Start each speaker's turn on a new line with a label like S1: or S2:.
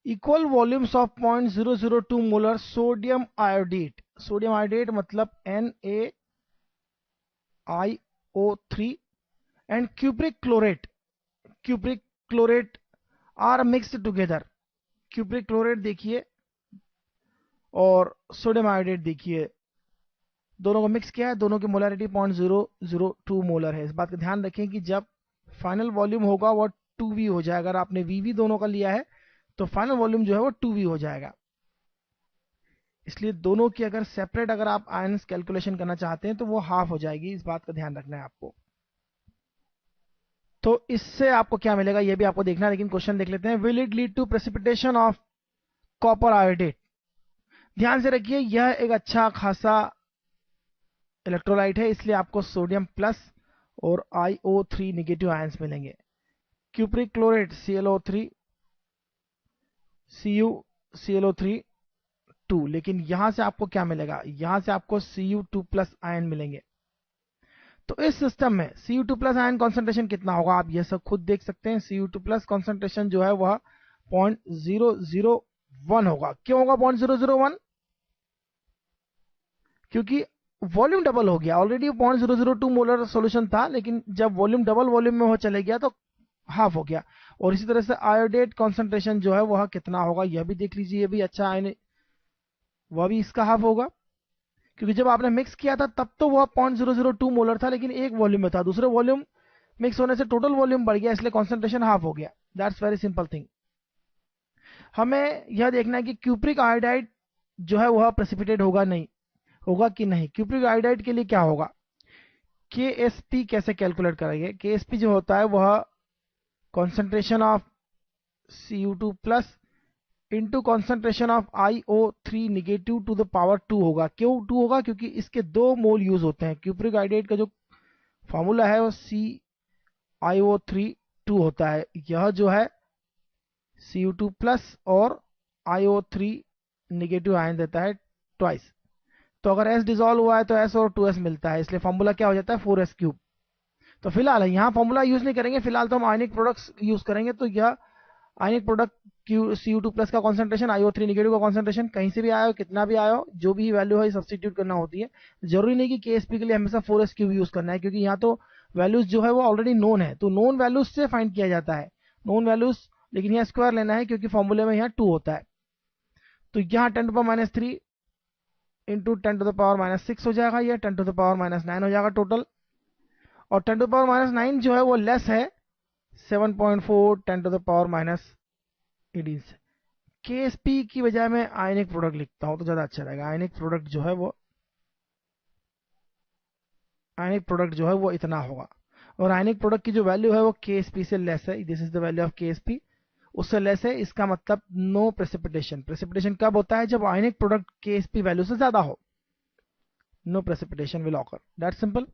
S1: Equal volumes of 0.002 molar sodium iodate. Sodium iodate मतलब NaIO3 and cupric chlorate. Cupric chlorate are mixed together. Cupric chlorate देखिए और sodium iodate देखिए, दोनों को mix किया है, दोनों की मोलरिटी 0.002 मोलर है। इस बात का ध्यान रखें कि जब फाइनल वॉल्यूम होगा वो 2V हो जाएगा। अगर आपने VV दोनों का लिया है तो फाइनल वॉल्यूम जो है वो 2V हो जाएगा। इसलिए दोनों की अगर सेपरेट अगर आप आयंस कैलकुलेशन करना चाहते हैं तो वो हाफ हो जाएगी। इस बात का ध्यान रखना है आपको। तो इससे आपको क्या मिलेगा ये भी आपको देखना है, लेकिन क्वेश्चन देख लेते हैं। Will it lead to precipitation of copper iodate. ध्यान से रखिए यह एक अच्छा खासा इलेक्ट्रोलाइट है, इसलिए आपको सोडियम प्लस और IO3 निगेटिव आयंस मिलेंगे। क्यूप्रिक क्लोरेट ClO3 CuClO3 2, लेकिन यहां से आपको क्या मिलेगा, यहां से आपको Cu2 प्लस आयन मिलेंगे। तो इस सिस्टम में Cu2 प्लस आयन कॉन्सेंट्रेशन कितना होगा आप ये सब खुद देख सकते हैं। Cu2 प्लस कॉन्सेंट्रेशन जो है वह 0.001 होगा। क्यों होगा 0.001? क्योंकि वॉल्यूम डबल हो गया। ऑलरेडी 0.002 मोलर सॉल्यूशन था, लेकिन जब वॉल्यूम डबल वॉल्यूम में हो चले गया तो हाफ हो गया। और इसी तरह से आयोडेट कॉन्सेंट्रेशन जो है वह कितना होगा यह भी देख लीजिए। ये भी अच्छा आयन, वह भी इसका हाफ होगा, क्योंकि जब आपने मिक्स किया था तब तो वह 0.002 मोलर था, लेकिन एक वॉल्यूम में था। दूसरे वॉल्यूम मिक्स होने से टोटल वॉल्यूम बढ़ गया, इसलिए कॉन्सेंट्रेशन हाफ हो गया। That's very simple thing. हमें यह देखना है कि क्यूप्रिक आयोडाइड जो है वह प्रेसिपिटेट होगा नहीं होगा कि नहीं। क्यूप्रिक आयोडाइड के लिए क्या होगा, KSP कैसे कैलकुलेट करेंगे। KSP जो होता है वह concentration of Cu2 plus into concentration of IO3 negative to the power 2 होगा। क्यों 2 होगा, क्योंकि इसके 2 मोल यूज होते हैं। क्यूप्रिक आयोडाइड का जो फॉर्मूला है वो CiO3 2 होता है। यह जो है Cu2 प्लस और IO3 निगेटिव आयन देता है ट्वाइस। तो अगर S डिजोल्व हुआ है तो S और 2S मिलता है, इसलिए फॉर्मूला क्या हो जाता है 4S क्यूब। तो फिलहाल यहाँ फॉर्मूला यूज नहीं करेंगे, फिलहाल तो हम आयनिक प्रोडक्ट्स यूज करेंगे। तो यह आयनिक प्रोडक्ट Cu2 प्लस का कॉन्सेंट्रेशन, IO3 निगेटिव का कॉन्सेंट्रेशन कहीं से भी आया हो, कितना भी आया हो, जो भी वैल्यू है सब्सटीट्यूट करना होती है। जरूरी नहीं कि KSP के लिए हमेशा 4S क्यूब यूज करना है, क्योंकि यहाँ तो वैल्यूज जो है वो ऑलरेडी नोन है, तो नोन वैल्यूज से फाइंड किया जाता है नोन वैल्यूज। लेकिन यहाँ स्क्वायर लेना है क्योंकि फॉर्मूले में यहाँ 2 होता है। तो यहाँ 10⁻³ इंटू 10⁻⁻6 हो जाएगा, यह 10⁻⁻9 हो जाएगा टोटल। और 10⁻⁻9 जो है वो लेस है 7.4 10⁻18 से। KSP की बजाय मैं आयनिक प्रोडक्ट लिखता हूं तो ज्यादा अच्छा रहेगा। आयनिक प्रोडक्ट जो है वो इतना होगा। और आयनिक प्रोडक्ट की जो वैल्यू है वो KSP से लेस है। This is the value of KSP, उससे लेस है। इसका मतलब नो प्रेसिपिटेशन। प्रेसिपिटेशन कब होता है, जब आयनिक प्रोडक्ट KSP वैल्यू से ज्यादा हो। No precipitation will occur. That's simple.